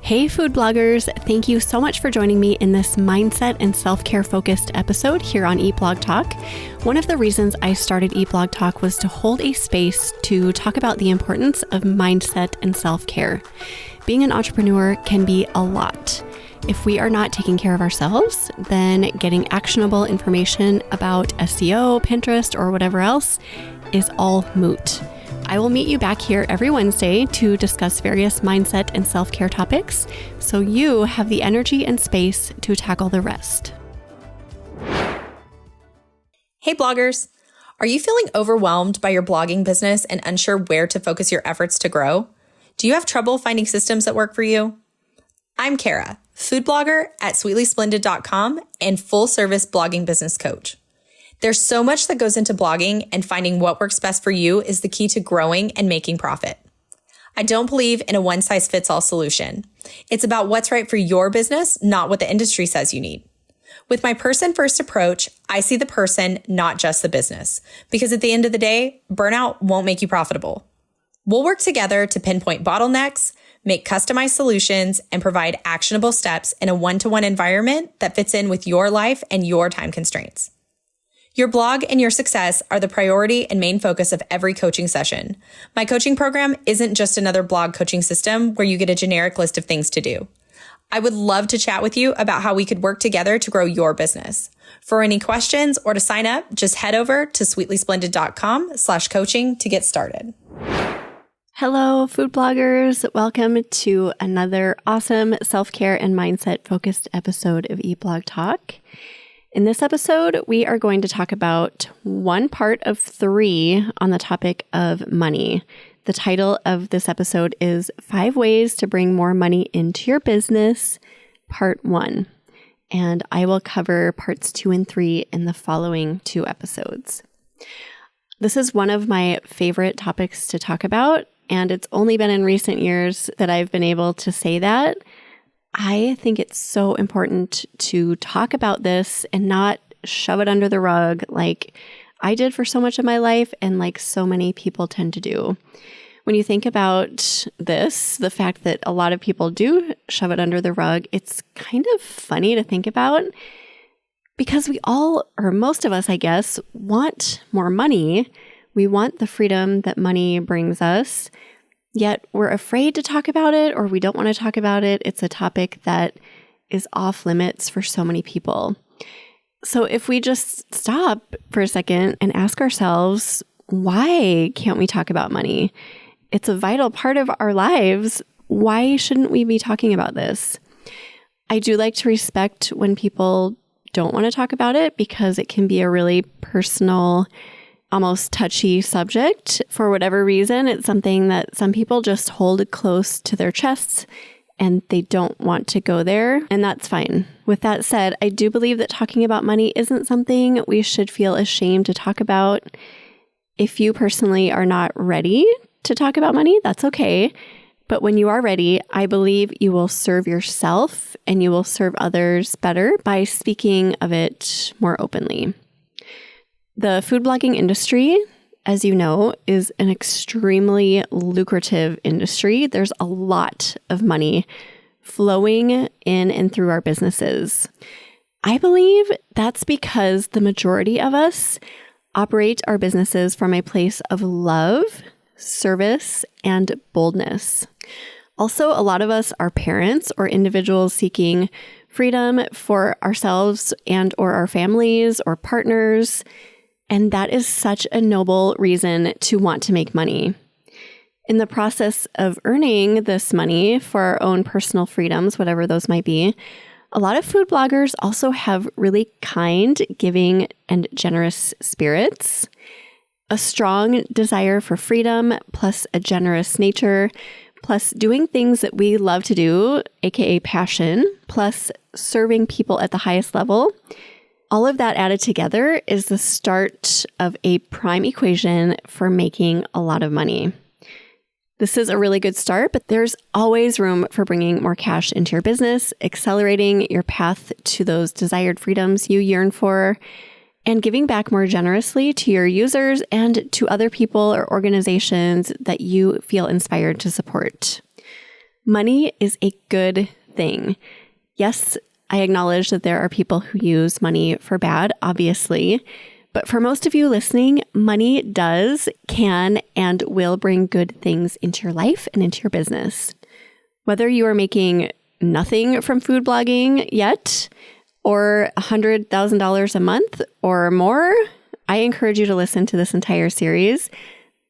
Hey food bloggers, thank you so much for joining me in this mindset and self-care focused episode here on Eat Blog Talk. One of the reasons I started Eat Blog Talk was to hold a space to talk about the importance of mindset and self-care. Being an entrepreneur can be a lot. If we are not taking care of ourselves, then getting actionable information about SEO, Pinterest, or whatever else is all moot. I will meet you back here every Wednesday to discuss various mindset and self-care topics, so you have the energy and space to tackle the rest. Hey bloggers, are you feeling overwhelmed by your blogging business and unsure where to focus your efforts to grow? Do you have trouble finding systems that work for you? I'm Kara, food blogger at sweetlysplendid.com and full-service blogging business coach. There's so much that goes into blogging, and finding what works best for you is the key to growing and making profit. I don't believe in a one-size-fits-all solution. It's about what's right for your business, not what the industry says you need. With my person-first approach, I see the person, not just the business, because at the end of the day, burnout won't make you profitable. We'll work together to pinpoint bottlenecks, make customized solutions, and provide actionable steps in a one-to-one environment that fits in with your life and your time constraints. Your blog and your success are the priority and main focus of every coaching session. My coaching program isn't just another blog coaching system where you get a generic list of things to do. I would love to chat with you about how we could work together to grow your business. For any questions or to sign up, just head over to sweetlysplendid.com/coaching to get started. Hello, food bloggers. Welcome to another awesome self-care and mindset-focused episode of Eat Blog Talk. In this episode, we are going to talk about one part of 3 on the topic of money. The title of this episode is 5 Ways to Bring More Money into Your Business, Part 1. And I will cover parts 2 and 3 in the following 2 episodes. This is one of my favorite topics to talk about, and it's only been in recent years that I've been able to say that. I think it's so important to talk about this and not shove it under the rug like I did for so much of my life and like so many people tend to do. When you think about this, the fact that a lot of people do shove it under the rug, it's kind of funny to think about because we all, or most of us, I guess, want more money. We want the freedom that money brings us. Yet we're afraid to talk about it, or we don't want to talk about it. It's a topic that is off limits for so many people. So if we just stop for a second and ask ourselves, why can't we talk about money? It's a vital part of our lives. Why shouldn't we be talking about this? I do like to respect when people don't want to talk about it because it can be a really personal, almost touchy subject. For whatever reason, it's something that some people just hold close to their chests and they don't want to go there, and that's fine. With that said, I do believe that talking about money isn't something we should feel ashamed to talk about. If you personally are not ready to talk about money, that's okay. But when you are ready, I believe you will serve yourself and you will serve others better by speaking of it more openly. The food blogging industry, as you know, is an extremely lucrative industry. There's a lot of money flowing in and through our businesses. I believe that's because the majority of us operate our businesses from a place of love, service, and boldness. Also, a lot of us are parents or individuals seeking freedom for ourselves and or our families or partners. And that is such a noble reason to want to make money. In the process of earning this money for our own personal freedoms, whatever those might be, a lot of food bloggers also have really kind, giving, and generous spirits, a strong desire for freedom, plus a generous nature, plus doing things that we love to do, aka passion, plus serving people at the highest level. All of that added together is the start of a prime equation for making a lot of money. This is a really good start, but there's always room for bringing more cash into your business, accelerating your path to those desired freedoms you yearn for, and giving back more generously to your users and to other people or organizations that you feel inspired to support. Money is a good thing. Yes, I acknowledge that there are people who use money for bad, obviously. But for most of you listening, money does, can, and will bring good things into your life and into your business. Whether you are making nothing from food blogging yet, or $100,000 a month or more, I encourage you to listen to this entire series.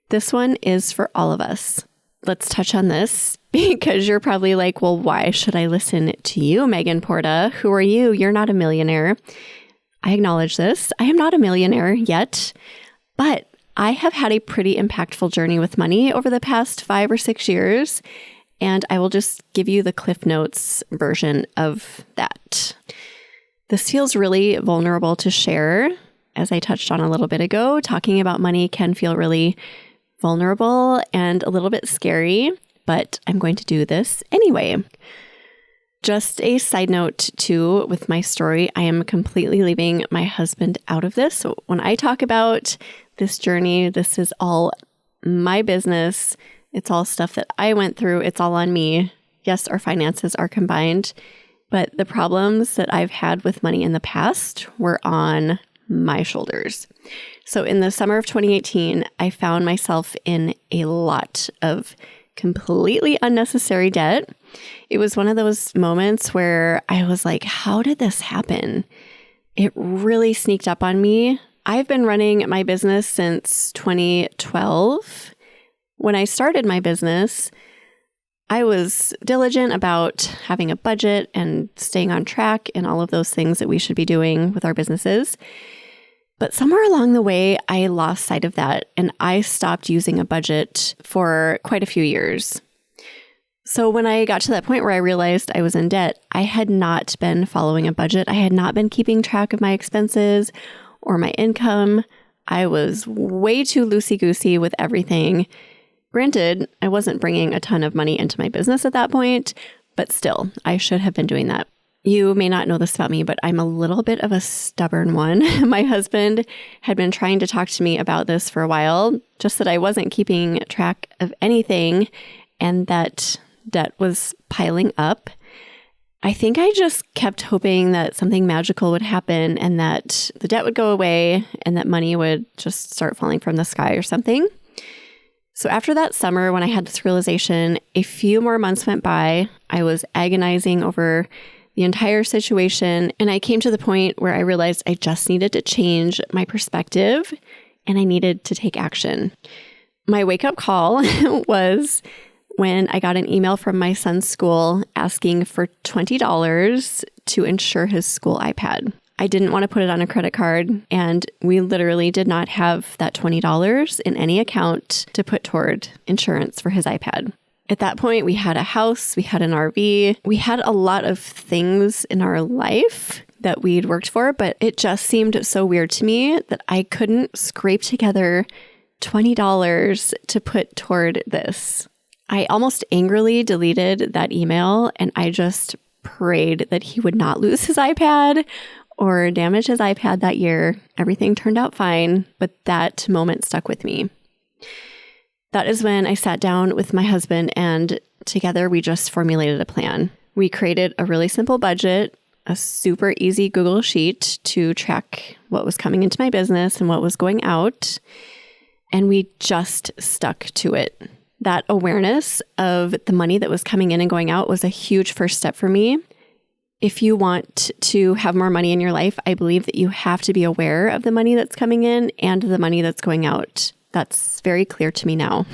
This one is for all of us. Let's touch on this because you're probably like, well, why should I listen to you, Megan Porta? Who are you? You're not a millionaire. I acknowledge this. I am not a millionaire yet, but I have had a pretty impactful journey with money over the past 5 or 6 years, and I will just give you the Cliff Notes version of that. This feels really vulnerable to share. As I touched on a little bit ago, talking about money can feel really vulnerable and a little bit scary, but I'm going to do this anyway. Just a side note too, with my story, I am completely leaving my husband out of this. So when I talk about this journey, this is all my business. It's all stuff that I went through. It's all on me. Yes, our finances are combined, but the problems that I've had with money in the past were on my shoulders. So in the summer of 2018, I found myself in a lot of completely unnecessary debt. It was one of those moments where I was like, how did this happen? It really sneaked up on me. I've been running my business since 2012. When I started my business, I was diligent about having a budget and staying on track and all of those things that we should be doing with our businesses. But somewhere along the way, I lost sight of that and I stopped using a budget for quite a few years. So when I got to that point where I realized I was in debt, I had not been following a budget. I had not been keeping track of my expenses or my income. I was way too loosey-goosey with everything. Granted, I wasn't bringing a ton of money into my business at that point, but still, I should have been doing that. You may not know this about me, but I'm a little bit of a stubborn one. My husband had been trying to talk to me about this for a while, just that I wasn't keeping track of anything and that debt was piling up. I think I just kept hoping that something magical would happen and that the debt would go away and that money would just start falling from the sky or something. So after that summer, when I had this realization, a few more months went by. I was agonizing over the entire situation, and I came to the point where I realized I just needed to change my perspective and I needed to take action. My wake-up call was when I got an email from my son's school asking for $20 to insure his school iPad. I didn't want to put it on a credit card, and we literally did not have that $20 in any account to put toward insurance for his iPad. At that point, we had a house, we had an RV, we had a lot of things in our life that we'd worked for, but it just seemed so weird to me that I couldn't scrape together $20 to put toward this. I almost angrily deleted that email, and I just prayed that he would not lose his iPad or damage his iPad that year. Everything turned out fine, but that moment stuck with me. That is when I sat down with my husband and together we just formulated a plan. We created a really simple budget, a super easy Google sheet to track what was coming into my business and what was going out. And we just stuck to it. That awareness of the money that was coming in and going out was a huge first step for me. If you want to have more money in your life, I believe that you have to be aware of the money that's coming in and the money that's going out. That's very clear to me now.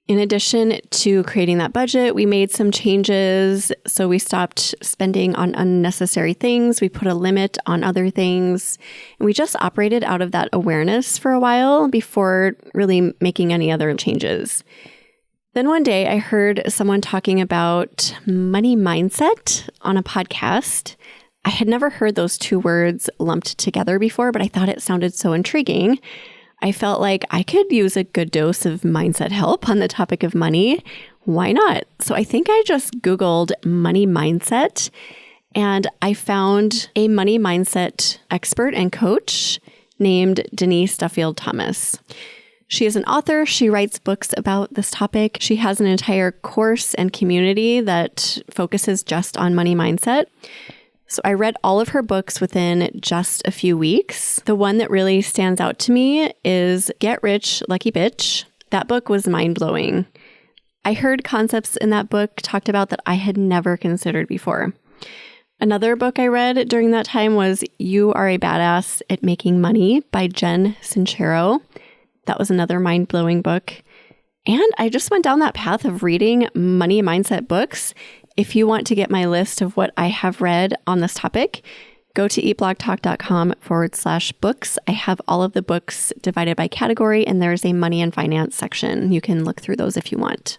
In addition to creating that budget, we made some changes. So we stopped spending on unnecessary things. We put a limit on other things. And we just operated out of that awareness for a while before really making any other changes. Then one day I heard someone talking about money mindset on a podcast. I had never heard those two words lumped together before, but I thought it sounded so intriguing. I felt like I could use a good dose of mindset help on the topic of money. Why not? So I think I just Googled money mindset and I found a money mindset expert and coach named Denise Duffield Thomas. She is an author. She writes books about this topic. She has an entire course and community that focuses just on money mindset. So I read all of her books within just a few weeks. The one that really stands out to me is Get Rich, Lucky Bitch. That book was mind-blowing. I heard concepts in that book talked about that I had never considered before. Another book I read during that time was You Are a Badass at Making Money by Jen Sincero. That was another mind-blowing book. And I just went down that path of reading money mindset books. If you want to get my list of what I have read on this topic, go to eatblogtalk.com/books. I have all of the books divided by category, and there's a money and finance section. You can look through those if you want.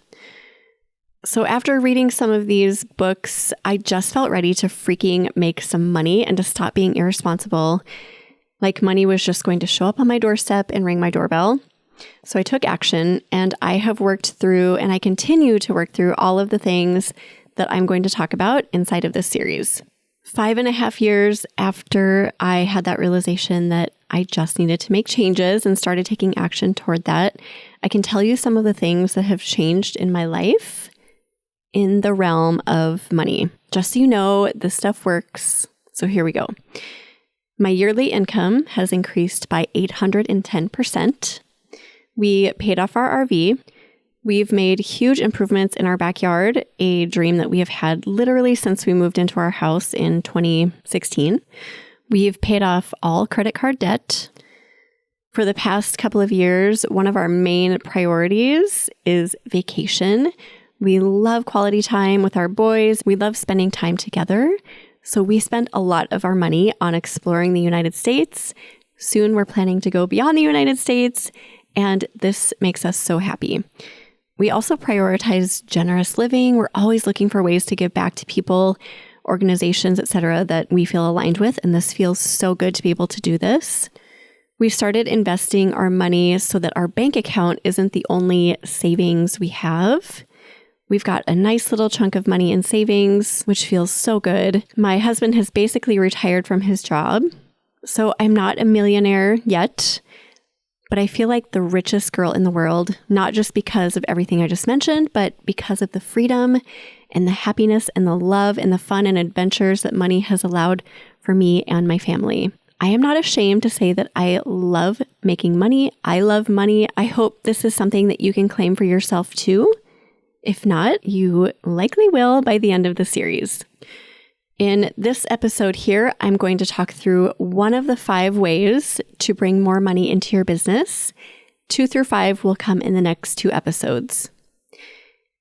So after reading some of these books, I just felt ready to freaking make some money and to stop being irresponsible. Like money was just going to show up on my doorstep and ring my doorbell. So I took action, and I have worked through, and I continue to work through all of the things that I'm going to talk about inside of this series. 5.5 years after I had that realization that I just needed to make changes and started taking action toward that, I can tell you some of the things that have changed in my life in the realm of money. Just so you know, this stuff works. So here we go. My yearly income has increased by 810%. We paid off our RV. We've made huge improvements in our backyard, a dream that we have had literally since we moved into our house in 2016. We've paid off all credit card debt. For the past couple of years, one of our main priorities is vacation. We love quality time with our boys. We love spending time together. So we spend a lot of our money on exploring the United States. Soon we're planning to go beyond the United States, and this makes us so happy. We also prioritize generous living. We're always looking for ways to give back to people, organizations, etc., that we feel aligned with, and this feels so good to be able to do this. We've started investing our money so that our bank account isn't the only savings we have. We've got a nice little chunk of money in savings, which feels so good. My husband has basically retired from his job, so I'm not a millionaire yet. But I feel like the richest girl in the world, not just because of everything I just mentioned, but because of the freedom and the happiness and the love and the fun and adventures that money has allowed for me and my family. I am not ashamed to say that I love making money. I love money. I hope this is something that you can claim for yourself too. If not, you likely will by the end of the series. In this episode here, I'm going to talk through one of the 5 ways to bring more money into your business. 2 through 5 will come in the next 2 episodes.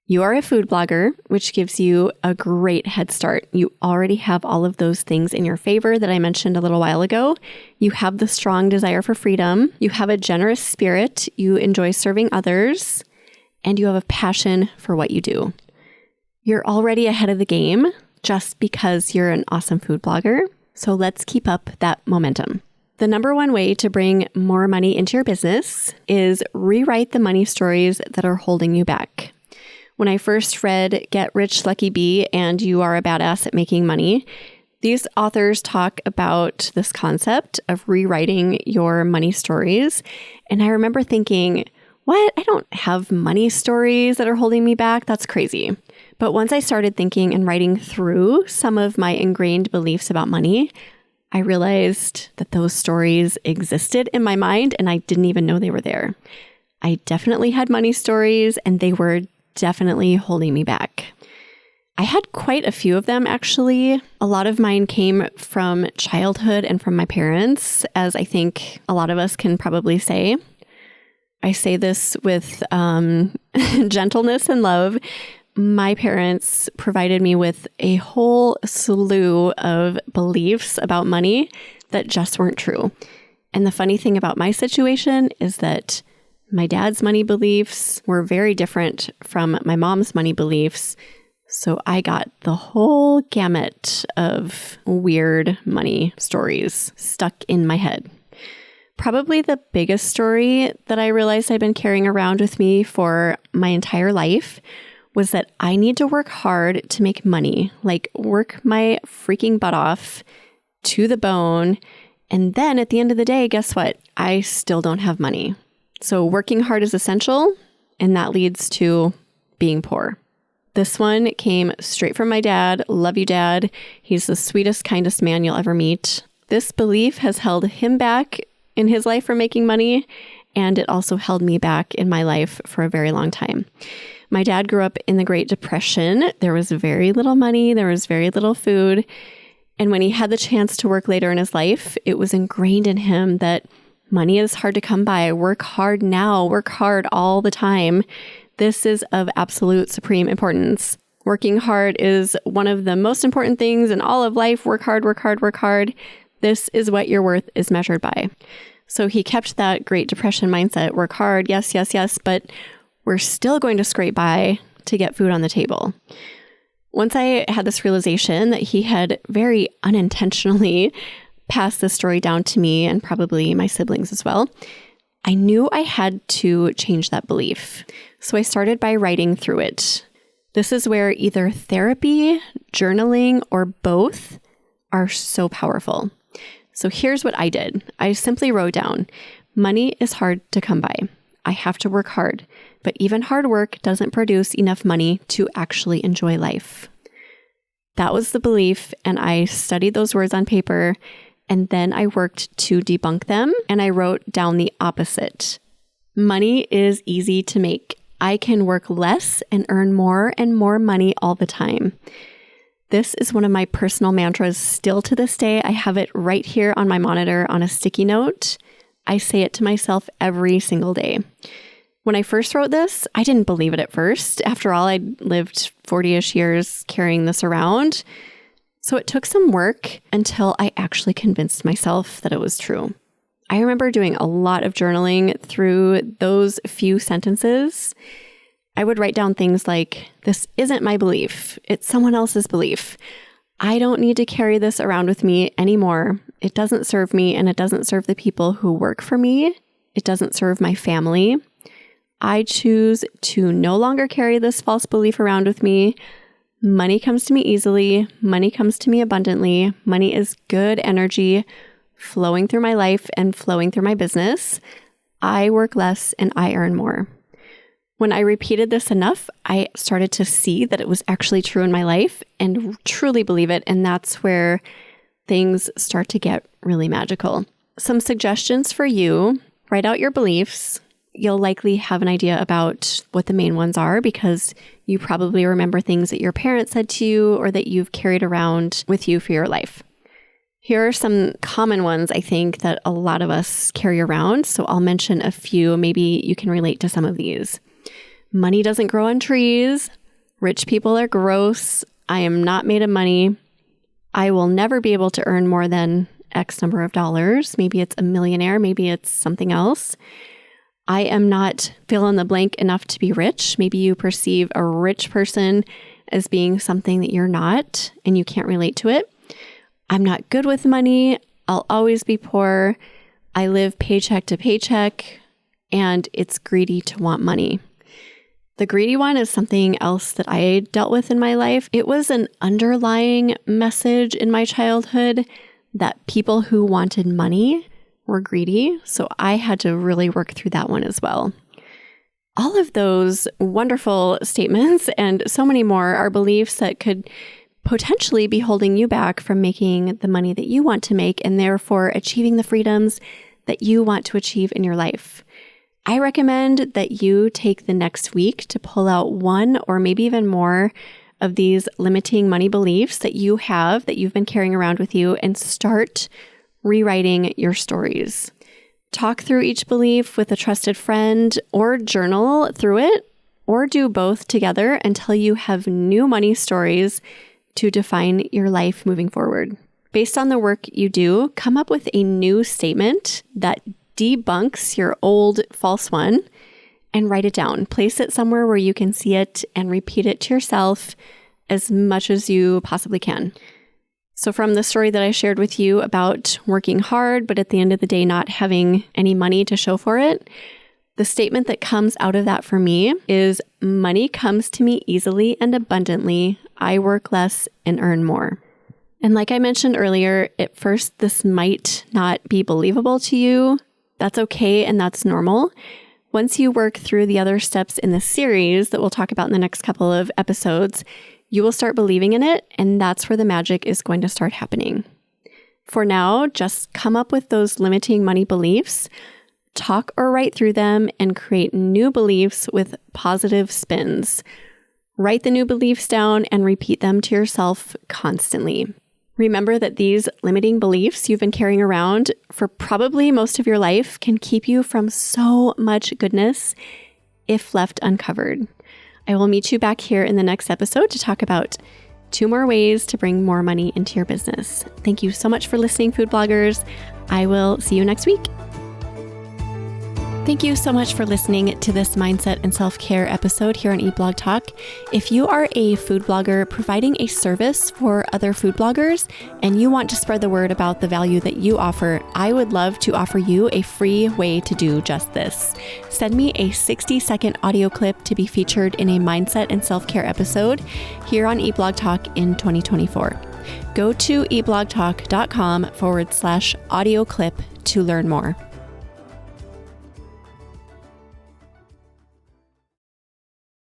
You are a food blogger, which gives you a great head start. You already have all of those things in your favor that I mentioned a little while ago. You have the strong desire for freedom. You have a generous spirit. You enjoy serving others, and you have a passion for what you do. You're already ahead of the game just because you're an awesome food blogger. So let's keep up that momentum. The number one way to bring more money into your business is rewrite the money stories that are holding you back. When I first read Get Rich, Lucky Bee and You Are a Badass at Making Money, these authors talk about this concept of rewriting your money stories. And I remember thinking, what? I don't have money stories that are holding me back. That's crazy. But once I started thinking and writing through some of my ingrained beliefs about money, I realized that those stories existed in my mind and I didn't even know they were there. I definitely had money stories and they were definitely holding me back. I had quite a few of them, actually. A lot of mine came from childhood and from my parents, as I think a lot of us can probably say. I say this with gentleness and love. My parents provided me with a whole slew of beliefs about money that just weren't true. And the funny thing about my situation is that my dad's money beliefs were very different from my mom's money beliefs. So I got the whole gamut of weird money stories stuck in my head. Probably the biggest story that I realized I'd been carrying around with me for my entire life was that I need to work hard to make money, like work my freaking butt off to the bone. And then at the end of the day, guess what? I still don't have money. So working hard is essential, and that leads to being poor. This one came straight from my dad. Love you, Dad. He's the sweetest, kindest man you'll ever meet. This belief has held him back in his life from making money, and it also held me back in my life for a very long time. My dad grew up in the Great Depression. There was very little money. There was very little food. And when he had the chance to work later in his life, it was ingrained in him that money is hard to come by. Work hard now. Work hard all the time. This is of absolute supreme importance. Working hard is one of the most important things in all of life. Work hard, work hard, work hard. This is what your worth is measured by. So he kept that Great Depression mindset. Work hard. Yes, yes, yes. But we're still going to scrape by to get food on the table. Once I had this realization that he had very unintentionally passed this story down to me and probably my siblings as well, I knew I had to change that belief. So I started by writing through it. This is where either therapy, journaling, or both are so powerful. So here's what I did. I simply wrote down, money is hard to come by. I have to work hard, but even hard work doesn't produce enough money to actually enjoy life. That was the belief, and I studied those words on paper, and then I worked to debunk them, and I wrote down the opposite. Money is easy to make. I can work less and earn more and more money all the time. This is one of my personal mantras still to this day. I have it right here on my monitor on a sticky note. I say it to myself every single day. When I first wrote this, I didn't believe it at first. After all, I'd lived 40-ish years carrying this around. So it took some work until I actually convinced myself that it was true. I remember doing a lot of journaling through those few sentences. I would write down things like, this isn't my belief. It's someone else's belief. I don't need to carry this around with me anymore. It doesn't serve me, and it doesn't serve the people who work for me. It doesn't serve my family. I choose to no longer carry this false belief around with me. Money comes to me easily. Money comes to me abundantly. Money is good energy flowing through my life and flowing through my business. I work less and I earn more. When I repeated this enough, I started to see that it was actually true in my life and truly believe it. And that's where things start to get really magical. Some suggestions for you: write out your beliefs. You'll likely have an idea about what the main ones are because you probably remember things that your parents said to you or that you've carried around with you for your life. Here are some common ones I think that a lot of us carry around. So I'll mention a few. Maybe you can relate to some of these. Money doesn't grow on trees. Rich people are gross. I am not made of money. I will never be able to earn more than X number of dollars. Maybe it's a millionaire. Maybe it's something else. I am not fill in the blank enough to be rich. Maybe you perceive a rich person as being something that you're not and you can't relate to it. I'm not good with money. I'll always be poor. I live paycheck to paycheck, and it's greedy to want money. The greedy one is something else that I dealt with in my life. It was an underlying message in my childhood that people who wanted money were greedy. So I had to really work through that one as well. All of those wonderful statements and so many more are beliefs that could potentially be holding you back from making the money that you want to make and therefore achieving the freedoms that you want to achieve in your life. I recommend that you take the next week to pull out one or maybe even more of these limiting money beliefs that you have, that you've been carrying around with you, and start rewriting your stories. Talk through each belief with a trusted friend or journal through it, or do both together until you have new money stories to define your life moving forward. Based on the work you do, come up with a new statement that debunks your old false one and write it down. Place it somewhere where you can see it and repeat it to yourself as much as you possibly can. So from the story that I shared with you about working hard, but at the end of the day, not having any money to show for it, the statement that comes out of that for me is, money comes to me easily and abundantly. I work less and earn more. And like I mentioned earlier, at first, this might not be believable to you. That's okay and that's normal. Once you work through the other steps in the series that we'll talk about in the next couple of episodes, you will start believing in it, and that's where the magic is going to start happening. For now, just come up with those limiting money beliefs, talk or write through them, and create new beliefs with positive spins. Write the new beliefs down and repeat them to yourself constantly. Remember that these limiting beliefs you've been carrying around for probably most of your life can keep you from so much goodness if left uncovered. I will meet you back here in the next episode to talk about 2 more ways to bring more money into your business. Thank you so much for listening, food bloggers. I will see you next week. Thank you so much for listening to this mindset and self-care episode here on Eat Blog Talk. If you are a food blogger providing a service for other food bloggers and you want to spread the word about the value that you offer, I would love to offer you a free way to do just this. Send me a 60-second audio clip to be featured in a mindset and self-care episode here on Eat Blog Talk in 2024. Go to eatblogtalk.com/audio clip to learn more.